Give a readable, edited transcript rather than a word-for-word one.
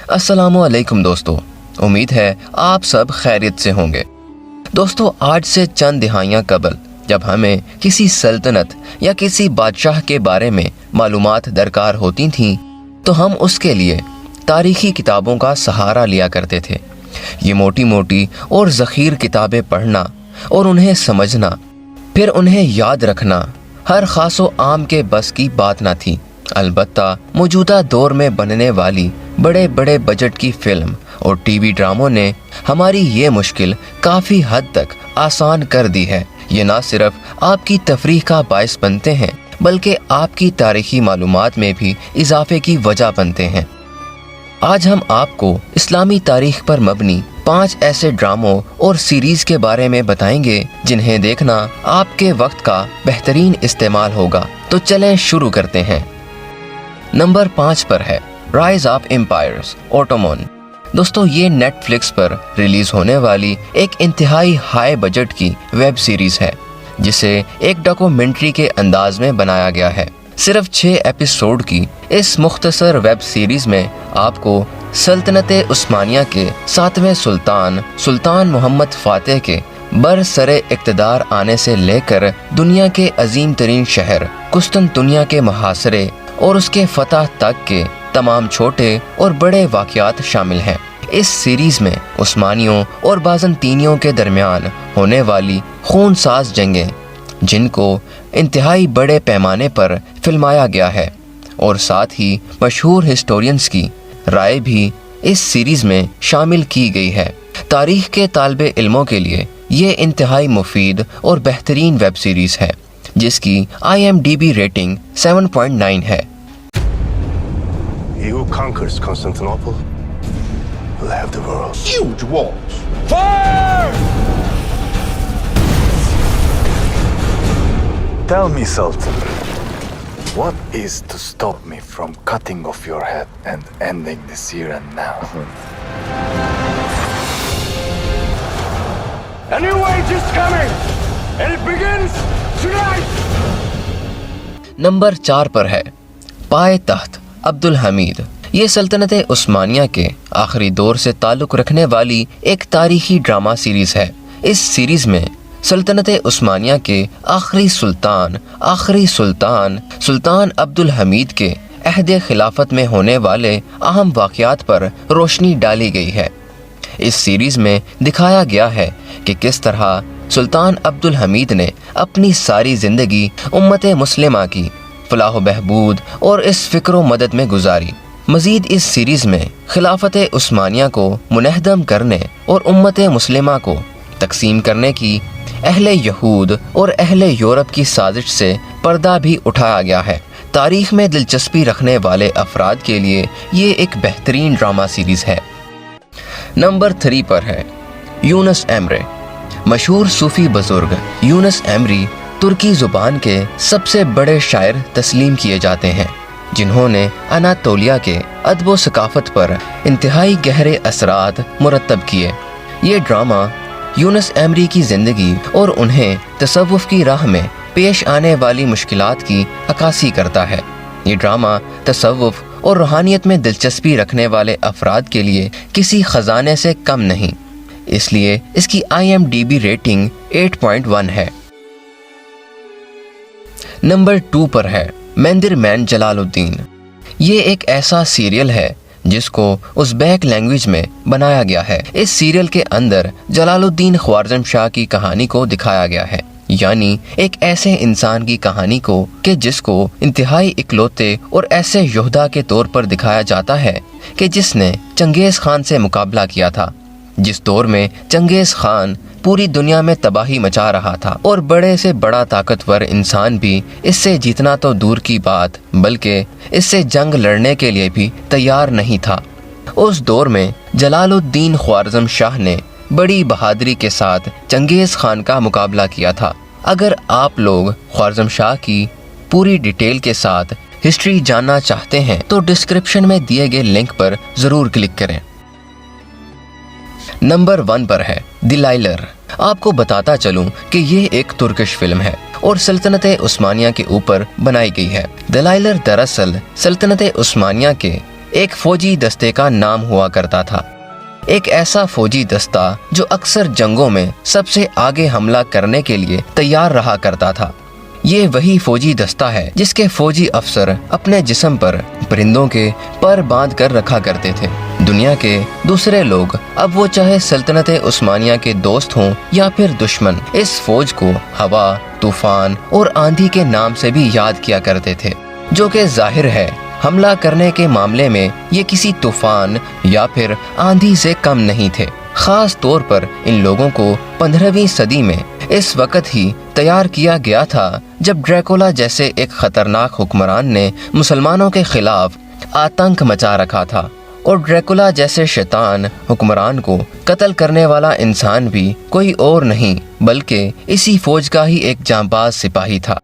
अस्सलामु अलैकुम दोस्तों, उम्मीद है आप सब खैरियत से होंगे। दोस्तों, आज से चंद दिहाइयाँ कबल जब हमें किसी सल्तनत या किसी बादशाह के बारे में मालूमात दरकार होती थीं तो हम उसके लिए तारीखी किताबों का सहारा लिया करते थे। ये मोटी मोटी और ज़ख़ीर किताबें पढ़ना और उन्हें समझना, फिर उन्हें याद रखना हर ख़ास व आम के बस की बात ना थी। अलबत्ता मौजूदा दौर में बनने वाली बड़े बड़े बजट की फिल्म और टीवी ड्रामों ने हमारी ये मुश्किल काफ़ी हद तक आसान कर दी है। ये ना सिर्फ आपकी तफरीह का बायस बनते हैं बल्कि आपकी तारीखी मालूमात में भी इजाफे की वजह बनते हैं। आज हम आपको इस्लामी तारीख पर मबनी 5 ऐसे ड्रामों और सीरीज के बारे में बताएंगे जिन्हें देखना आपके वक्त का बेहतरीन इस्तेमाल होगा। तो चलें शुरू करते हैं। नंबर 5 पर है राइज ऑफ एम्पायर्स ओटोमन। दोस्तों, ये नेटफ्लिक्स पर रिलीज होने वाली एक इंतहाई हाई बजट की वेब सीरीज है जिसे एक डॉक्यूमेंट्री के अंदाज में बनाया गया है। सिर्फ 6 एपिसोड की इस मुख्तसर वेब सीरीज में आपको सल्तनत उस्मानिया के 7वें सुल्तान मोहम्मद फातेह के बरसरे इक़्तिदार आने से लेकर दुनिया के अजीम तरीन शहर कुस्तुनतुनिया के मुहासरे और उसके फतह तक के तमाम छोटे और बड़े वाक़यात शामिल हैं। इस सीरीज में उस्मानियों और बाज़ंतीनियों के दरमियान होने वाली खूनसाज जंगें, जिनको इंतहाई बड़े पैमाने पर फिल्माया गया है, और साथ ही मशहूर हिस्टोरियंस की राय भी इस सीरीज में शामिल की गई है। तारीख के तालिबे इल्मों के लिए ये इंतहाई मुफीद और बेहतरीन वेब सीरीज है जिसकी IMDb रेटिंग 7.9 है। He who conquers Constantinople will have the world. Huge walls. Fire! Tell me, Sultan, what is to stop me from cutting off your head and ending this here and now? A new age is coming, and it begins tonight. Number 4 पर है पाए तख्त अब्दुल हमीद। ये सल्तनत उस्मानिया के आखिरी दौर से ताल्लुक़ रखने वाली एक तारीखी ड्रामा सीरीज़ है। इस सीरीज़ में सल्तनत उस्मानिया के आखिरी सुल्तान अब्दुल हमीद के अहद खिलाफत में होने वाले अहम वाक़यात पर रोशनी डाली गई है। इस सीरीज़ में दिखाया गया है कि किस तरह सुल्तान अब्दुल हमीद ने अपनी सारी ज़िंदगी उम्मत मुस्लिमा की फलाह बहबूद और इस फ़िक्र मदद में गुजारी। मज़ीद इस सीरीज़ में खिलाफत उस्मानिया को मुनहदम करने और उम्मत मुस्लिमा को तकसीम करने की अहले यहूद और अहले यूरोप की साजिश से पर्दा भी उठाया गया है। तारीख़ में दिलचस्पी रखने वाले अफराद के लिए ये एक बेहतरीन ड्रामा सीरीज़ है। नंबर 3 पर है यूनुस एमरे। मशहूर सूफ़ी बुज़ुर्ग यूनुस एमरी तुर्की ज़ुबान के सबसे बड़े शायर तस्लीम किए जाते हैं, जिन्होंने अनातोलिया के अदब व सकाफ़त पर इंतहाई गहरे असरात मुरतब किए। ये ड्रामा यूनुस एमरी की ज़िंदगी और उन्हें तसव्वुफ़ की राह में पेश आने वाली मुश्किलात की अक्कासी करता है। ये ड्रामा तसव्वुफ़ और रूहानियत में दिलचस्पी रखने वाले अफराद के लिए किसी ख़जाने से कम नहीं, इसलिए इसकी IMDb रेटिंग 8.1 है। नंबर 2 पर है मंदिर मैन जलालुद्दीन। ये एक ऐसा सीरियल है जिसको उज़्बेक लैंग्वेज में बनाया गया है। इस सीरियल के अंदर जलालुद्दीन ख्वारज़म शाह की कहानी को दिखाया गया है, यानी एक ऐसे इंसान की कहानी को कि जिसको इंतहाई इकलौते और ऐसे योद्धा के तौर पर दिखाया जाता है कि जिसने चंगेज़ खान से मुकाबला किया था, जिस दौर में चंगेज़ खान पूरी दुनिया में तबाही मचा रहा था और बड़े से बड़ा ताकतवर इंसान भी इससे जीतना तो दूर की बात बल्कि इससे जंग लड़ने के लिए भी तैयार नहीं था। उस दौर में जलालुद्दीन ख्वारज़म शाह ने बड़ी बहादुरी के साथ चंगेज़ खान का मुकाबला किया था। अगर आप लोग ख्वारज़म शाह की पूरी डिटेल के साथ हिस्ट्री जानना चाहते हैं तो डिस्क्रिप्शन में दिए गए लिंक पर ज़रूर क्लिक करें। नंबर 1 पर है दिलाइलर। आपको बताता चलूं कि ये एक तुर्किश फिल्म है और सल्तनत उस्मानिया के ऊपर बनाई गई है। दिलाइलर दरअसल सल्तनत उस्मानिया के ایک فوجی دستے کا نام ہوا کرتا تھا، ایک ایسا فوجی دستہ جو اکثر جنگوں میں سب سے آگے حملہ کرنے کے لیے تیار رہا کرتا تھا۔ یہ وہی فوجی دستہ ہے جس کے فوجی افسر اپنے جسم پر پرندوں کے پر باندھ کر رکھا کرتے تھے۔ دنیا کے دوسرے لوگ، اب وہ چاہے سلطنت عثمانیہ کے دوست ہوں یا پھر دشمن، اس فوج کو ہوا، طوفان اور آندھی کے نام سے بھی یاد کیا کرتے تھے، جو کہ ظاہر ہے حملہ کرنے کے معاملے میں یہ کسی طوفان یا پھر آندھی سے کم نہیں تھے۔ خاص طور پر ان لوگوں کو 15ویں صدی میں اس وقت ہی تیار کیا گیا تھا جب ڈریکولا جیسے ایک خطرناک حکمران نے مسلمانوں کے خلاف آتنک مچا رکھا تھا، اور ڈریکولا جیسے شیطان حکمران کو قتل کرنے والا انسان بھی کوئی اور نہیں بلکہ اسی فوج کا ہی ایک جانباز سپاہی تھا۔